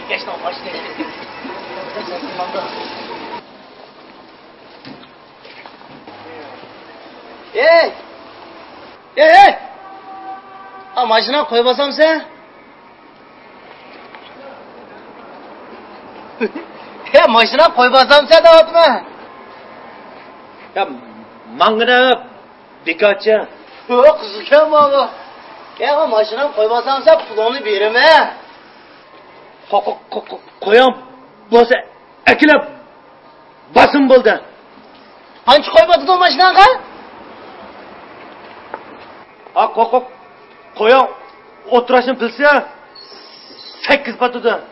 Geçti o başına. Hey! Hey! Ha maşına koy basam sen? Ya maşına koy basam sen de atma. Ya mangına dikatçı. Yok kızıken baba. Ya maşına koy basam sen pulunu veririm he. Koyam bosa ekilip basın buldu. Hangi koymadın o maşına ha? Ha koyam oturasın bilse 8 batıdı.